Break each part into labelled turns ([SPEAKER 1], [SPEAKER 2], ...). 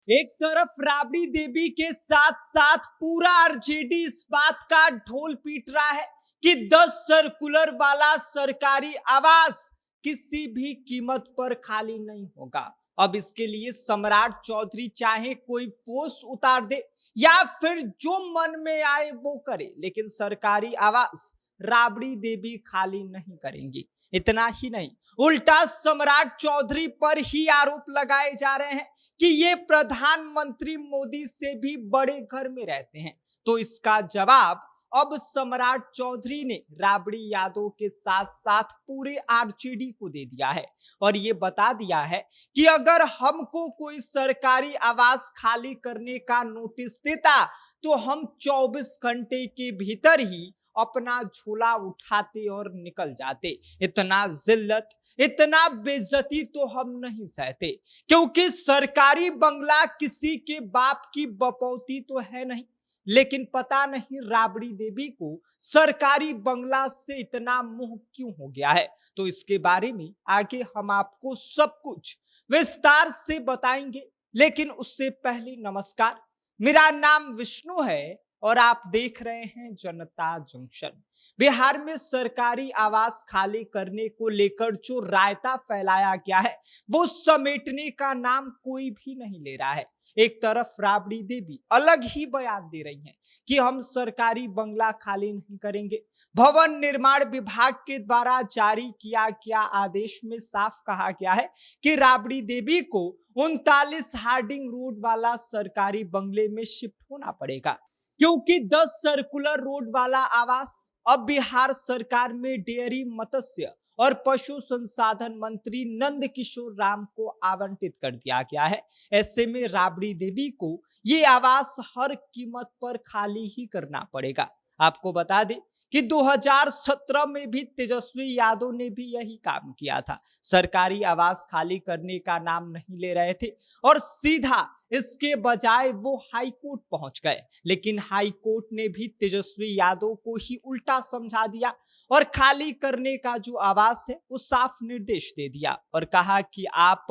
[SPEAKER 1] एक तरफ राबड़ी देवी के साथ साथ पूरा आरजेडी इस बात का ढोल पीट रहा है कि 10 सर्कुलर वाला सरकारी आवास किसी भी कीमत पर खाली नहीं होगा। अब इसके लिए सम्राट चौधरी चाहे कोई फोर्स उतार दे या फिर जो मन में आए वो करे, लेकिन सरकारी आवास राबड़ी देवी खाली नहीं करेंगी। इतना ही नहीं, उल्टा सम्राट चौधरी पर ही आरोप लगाए जा रहे हैं कि ये प्रधानमंत्री मोदी से भी बड़े घर में रहते हैं। तो इसका जवाब अब सम्राट चौधरी ने राबड़ी यादव के साथ साथ पूरे आरजेडी को दे दिया है और ये बता दिया है कि अगर हमको कोई सरकारी आवास खाली करने का नोटिस देता तो हम 24 घंटे के भीतर ही अपना झोला उठाते और निकल जाते। इतना जिल्लत, इतना बेइज्जती तो हम नहीं सहते, क्योंकि सरकारी बंगला किसी के बाप की बपौती तो है नहीं। लेकिन पता नहीं राबड़ी देवी को सरकारी बंगला से इतना मोह क्यों हो गया है। तो इसके बारे में आगे हम आपको सब कुछ विस्तार से बताएंगे, लेकिन उससे पहले नमस्कार, मेरा नाम विष्णु है और आप देख रहे हैं जनता जंक्शन। बिहार में सरकारी आवास खाली करने को लेकर जो रायता फैलाया गया है वो समेटने का नाम कोई भी नहीं ले रहा है। एक तरफ राबड़ी देवी अलग ही बयान दे रही हैं कि हम सरकारी बंगला खाली नहीं करेंगे। भवन निर्माण विभाग के द्वारा जारी किया गया आदेश में साफ कहा गया है कि राबड़ी देवी को 39 हार्डिंग रोड वाला सरकारी बंगले में शिफ्ट होना पड़ेगा, क्योंकि 10 सर्कुलर रोड वाला आवास अब बिहार सरकार में डेयरी, मत्स्य और पशु संसाधन मंत्री नंद किशोर राम को आवंटित कर दिया गया है। ऐसे में राबड़ी देवी को ये आवास हर कीमत पर खाली ही करना पड़ेगा। आपको बता दें कि 2017 में भी तेजस्वी यादव ने भी यही काम किया था। सरकारी आवास खाली करने का नाम नहीं ले रहे थे और सीधा इसके बजाय वो हाई कोर्ट पहुंच गए, लेकिन हाई कोर्ट ने भी तेजस्वी यादव को ही उल्टा समझा दिया और खाली करने का जो आवास है वो साफ निर्देश दे दिया और कहा कि आप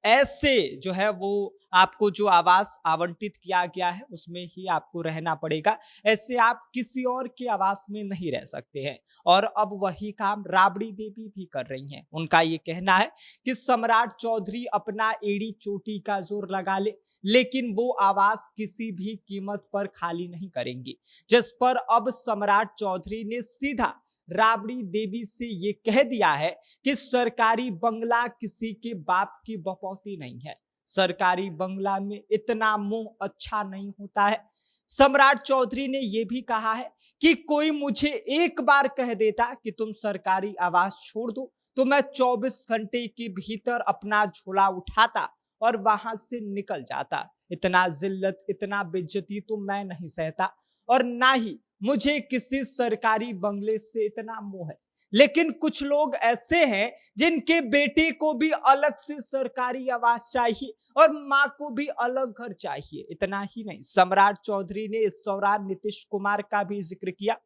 [SPEAKER 1] ऐसे जो है वो आपको जो आवास आवंटित किया गया है उसमें ही आपको रहना पड़ेगा, ऐसे आप किसी और के आवास में नहीं रह सकते हैं। और अब वही काम राबड़ी देवी भी कर रही हैं। उनका ये कहना है कि सम्राट चौधरी अपना एड़ी चोटी का जोर लगा ले, लेकिन वो आवास किसी भी कीमत पर खाली नहीं करेंगी। जिस पर अब सम्राट चौधरी ने सीधा राबड़ी देवी से ये कह दिया है कि सरकारी बंगला किसी के बाप की बपौती नहीं है। सरकारी बंगला में इतना मोह अच्छा नहीं होता है। सम्राट चौधरी ने यह भी कहा है कि कोई मुझे एक बार कह देता कि तुम सरकारी आवास छोड़ दो तो मैं 24 घंटे के भीतर अपना झोला उठाता और वहां से निकल जाता। इतना जिल्लत, इतना बेइज्जती तो मैं नहीं सहता और ना ही मुझे किसी सरकारी बंगले से इतना मोह है। लेकिन कुछ लोग ऐसे हैं जिनके बेटे को भी अलग से सरकारी आवास चाहिए और मां को भी अलग घर चाहिए। इतना ही नहीं, सम्राट चौधरी ने इस दौरान नीतीश कुमार का भी जिक्र किया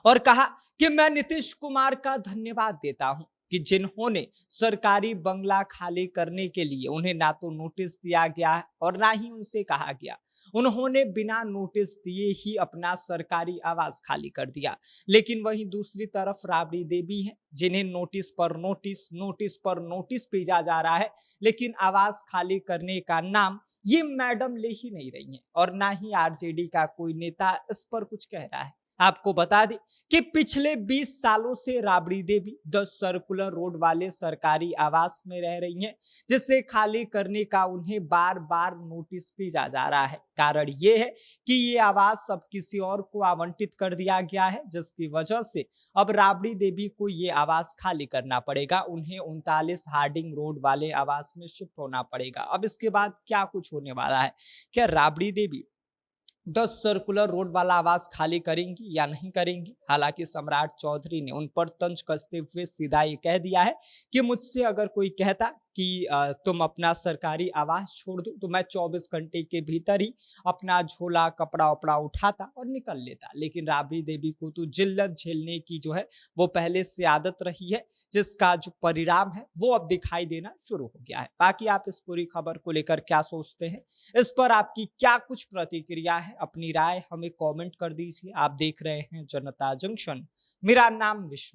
[SPEAKER 1] और कहा कि मैं नीतीश कुमार का धन्यवाद देता हूं कि जिन्होंने सरकारी बंगला खाली करने के लिए उन्हें ना तो नोटिस दिया गया और ना ही उनसे कहा गया, उन्होंने बिना नोटिस दिए ही अपना सरकारी आवास खाली कर दिया। लेकिन वहीं दूसरी तरफ राबड़ी देवी हैं जिन्हें नोटिस पर नोटिस, नोटिस पर नोटिस भेजा जा रहा है, लेकिन आवास खाली करने का नाम ये मैडम ले ही नहीं रही हैं और ना ही आरजेडी का कोई नेता इस पर कुछ कह रहा है। आपको बता दें कि पिछले 20 सालों से राबड़ी देवी 10 सर्कुलर रोड वाले सरकारी आवास में रह रही हैं, जिसे खाली करने का उन्हें बार बार नोटिस भेजा जा रहा है। कारण ये है कि ये आवास अब किसी और को आवंटित कर दिया गया है, जिसकी वजह से अब राबड़ी देवी को ये आवास खाली करना पड़ेगा। उन्हें 39 हार्डिंग रोड वाले आवास में शिफ्ट होना पड़ेगा। अब इसके बाद क्या कुछ होने वाला है, क्या राबड़ी देवी 10 सर्कुलर रोड वाला आवास खाली करेंगी या नहीं करेंगी? हालांकि सम्राट चौधरी ने उन पर तंज कसते हुए सीधा ये कह दिया है कि मुझसे अगर कोई कहता कि तुम अपना सरकारी आवास छोड़ दो, तो मैं 24 घंटे के भीतर ही अपना झोला कपड़ा वपड़ा उठाता और निकल लेता। लेकिन राबड़ी देवी को तो जिल्लत झेलने की जो है वो पहले से आदत रही है, जिसका जो परिणाम है वो अब दिखाई देना शुरू हो गया है। बाकी आप इस पूरी खबर को लेकर क्या सोचते हैं, इस पर आपकी क्या कुछ प्रतिक्रिया है, अपनी राय हमें कमेंट कर दीजिए। आप देख रहे हैं जनता जंक्शन, मेरा नाम विश्व।